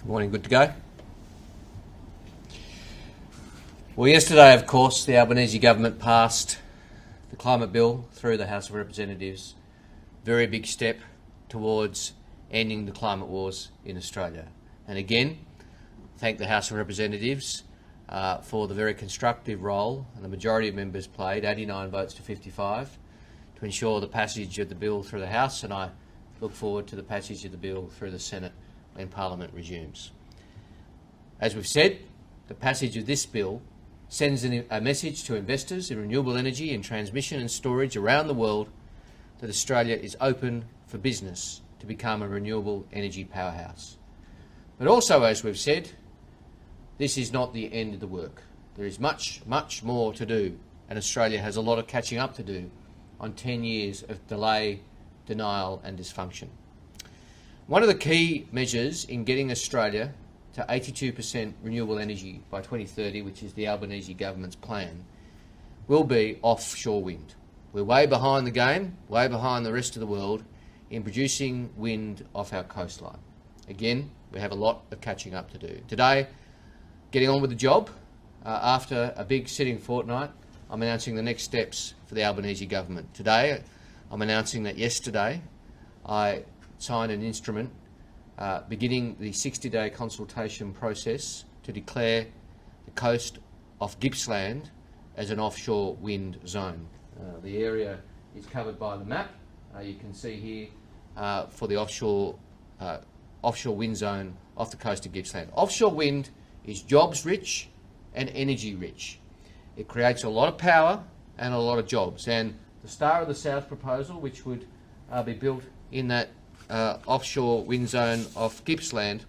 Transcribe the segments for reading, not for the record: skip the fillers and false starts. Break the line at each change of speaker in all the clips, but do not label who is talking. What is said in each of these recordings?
Morning, good to go? Well, yesterday, of course, the Albanese government passed the climate bill through the House of Representatives. Very big step towards ending the climate wars in Australia. And again, thank the House of Representatives for the very constructive role and the majority of members played, 89 votes to 55, to ensure the passage of the bill through the House, and I look forward to the passage of the bill through the Senate when Parliament resumes. As we've said, the passage of this bill sends a message to investors in renewable energy and transmission and storage around the world that Australia is open for business to become a renewable energy powerhouse. But also, as we've said, this is not the end of the work. There is much, much more to do, and Australia has a lot of catching up to do on 10 years of delay, denial and dysfunction. One of the key measures in getting Australia to 82% renewable energy by 2030, which is the Albanese government's plan, will be offshore wind. We're way behind the game, way behind the rest of the world in producing wind off our coastline. Again, we have a lot of catching up to do. Today, getting on with the job, after a big sitting fortnight, I'm announcing the next steps for the Albanese government. Today, I'm announcing that yesterday I signed an instrument beginning the 60-day consultation process to declare the coast of Gippsland as an offshore wind zone. The area is covered by the map. You can see here for the offshore wind zone off the coast of Gippsland. Offshore wind is jobs rich and energy rich. It creates a lot of power and a lot of jobs. And the Star of the South proposal, which would be built in that offshore wind zone off Gippsland,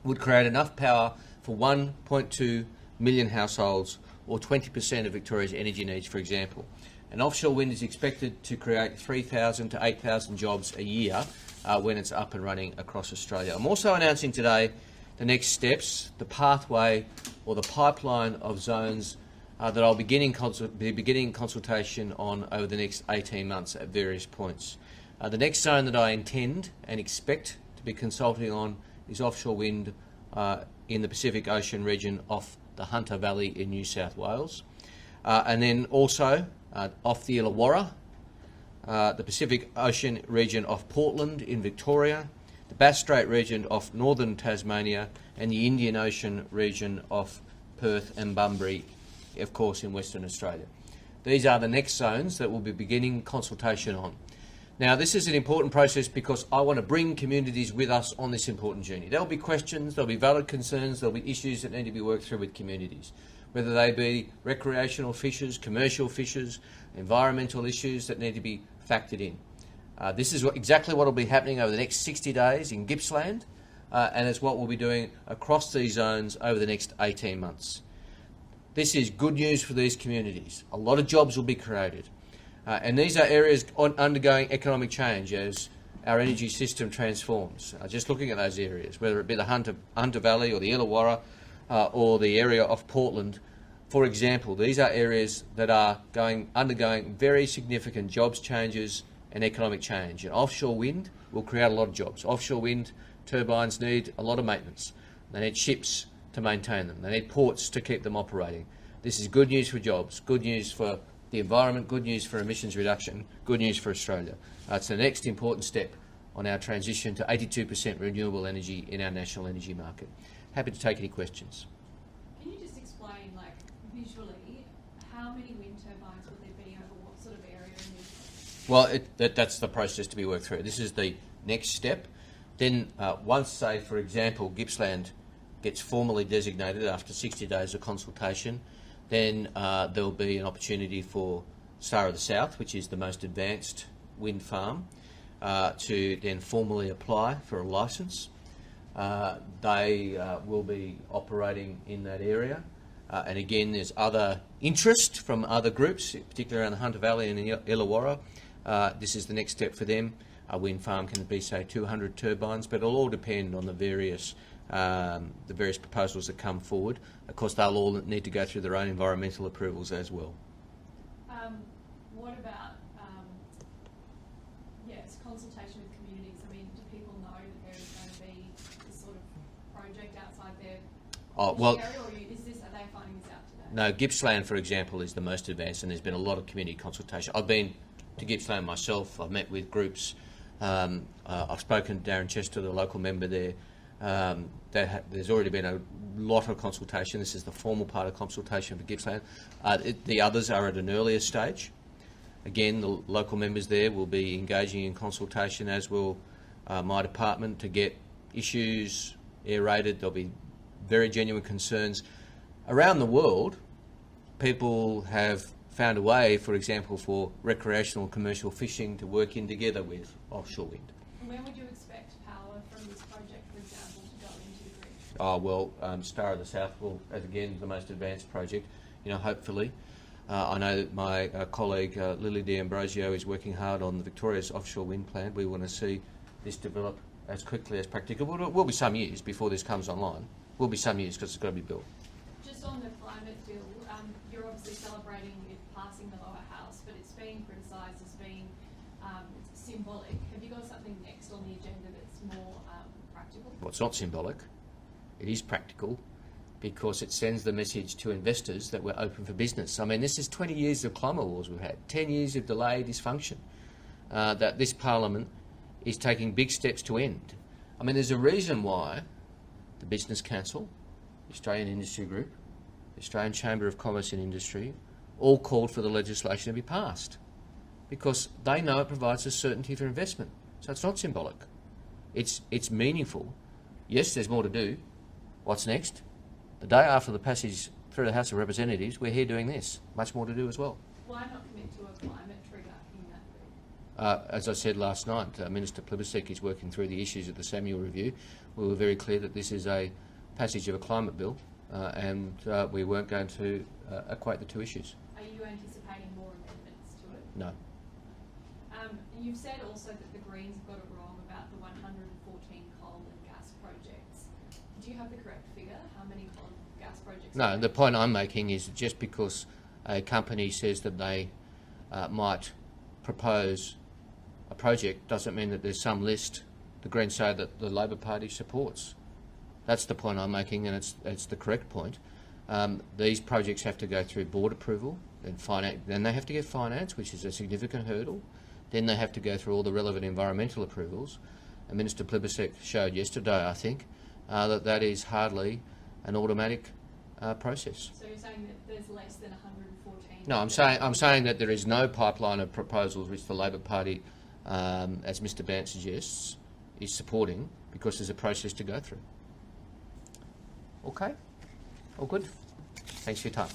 would create enough power for 1.2 million households, or 20% of Victoria's energy needs, for example. And offshore wind is expected to create 3,000 to 8,000 jobs a year when it's up and running across Australia. I'm also announcing today the next steps, the pathway or the pipeline of zones that I'll be beginning consultation on over the next 18 months at various points. The next zone that I intend and expect to be consulting on is offshore wind in the Pacific Ocean region off the Hunter Valley in New South Wales. And then also off the Illawarra, the Pacific Ocean region off Portland in Victoria, the Bass Strait region off northern Tasmania, and the Indian Ocean region off Perth and Bunbury, of course, in Western Australia. These are the next zones that we'll be beginning consultation on. Now, this is an important process because I want to bring communities with us on this important journey. There'll be questions, there'll be valid concerns, there'll be issues that need to be worked through with communities, whether they be recreational fishers, commercial fishers, environmental issues that need to be factored in. This is exactly what will be happening over the next 60 days in Gippsland, and it's what we'll be doing across these zones over the next 18 months. This is good news for these communities. A lot of jobs will be created. And these are areas undergoing economic change as our energy system transforms. Just looking at those areas, whether it be the Hunter Valley or the Illawarra or the area of Portland, for example, these are areas that are undergoing very significant jobs changes and economic change. And offshore wind will create a lot of jobs. Offshore wind turbines need a lot of maintenance. They need ships to maintain them. They need ports to keep them operating. This is good news for jobs, good news for the environment, good news for emissions reduction, good news for Australia. It's the next important step on our transition to 82% renewable energy in our national energy market. Happy to take any questions.
Can you just explain, like, visually, how many wind turbines would there be over what sort of area?
Well, that's the process to be worked through. This is the next step. Then once, say, for example, Gippsland gets formally designated after 60 days of consultation, then there'll be an opportunity for Star of the South, which is the most advanced wind farm, to then formally apply for a licence. They will be operating in that area. And again, there's other interest from other groups, particularly around the Hunter Valley and the Illawarra. This is the next step for them. A wind farm can be, say, 200 turbines, but it'll all depend on the various proposals that come forward. Of course, they'll all need to go through their own environmental approvals as well.
What about consultation with communities? I mean, do people know that there is going to be this sort of project
Oh, well,
area, or are they finding this out today?
no, Gippsland, for example, is the most advanced, and there's been a lot of community consultation. I've been to Gippsland myself. I've met with groups. I've spoken to Darren Chester, the local member there. There's already been a lot of consultation. This is the formal part of consultation for Gippsland. The others are at an earlier stage. Again, the local members there will be engaging in consultation, as will my department, to get issues aerated. There'll be very genuine concerns. Around the world, people have found a way, for example, for recreational and commercial fishing to work in together with offshore wind.
And when would you expect power from this project, for example, to go into the grid?
Oh, well, Star of the South will, as again, the most advanced project, hopefully. I know that my colleague Lily D'Ambrosio is working hard on the Victoria's offshore wind plant. We want to see this develop as quickly as practicable. It will be some years before this comes online. Will be some years because it's got to be built.
Just on the climate bill, you're obviously celebrating it passing the lower house, but it's being criticised as being symbolic. Have you got something next on the agenda that's more practical?
Well, it's not symbolic. It is practical, because it sends the message to investors that we're open for business. I mean, this is 20 years of climate wars we've had, 10 years of delay, dysfunction, that this Parliament is taking big steps to end. I mean, there's a reason why the Business Council, the Australian Industry Group, the Australian Chamber of Commerce and Industry, all called for the legislation to be passed, because they know it provides a certainty for investment. So it's not symbolic. It's meaningful. Yes, there's more to do. What's next? The day after the passage through the House of Representatives, we're here doing this. Much more to do as well.
Why not commit to a climate trigger in that bill?
As I said last night, Minister Plibersek is working through the issues of the Samuel Review. We were very clear that this is a passage of a climate bill, and we weren't going to equate the two issues.
Are you anticipating more amendments to it?
No.
You've said also that the Greens have got it wrong about the 114 coal and gas projects. Do you have the correct figure? How many coal and gas projects?
No, the point I'm making is that just because a company says that they might propose a project doesn't mean that there's some list the Greens say that the Labor Party supports. That's the point I'm making, and it's the correct point. These projects have to go through board approval, then they have to get finance, which is a significant hurdle. Then they have to go through all the relevant environmental approvals. And Minister Plibersek showed yesterday, I think, that is hardly an automatic process.
So you're saying that there's less than 114?
No, I'm saying that there is no pipeline of proposals which the Labor Party, as Mr. Bant suggests, is supporting, because there's a process to go through. Okay? All good? Thanks for your time.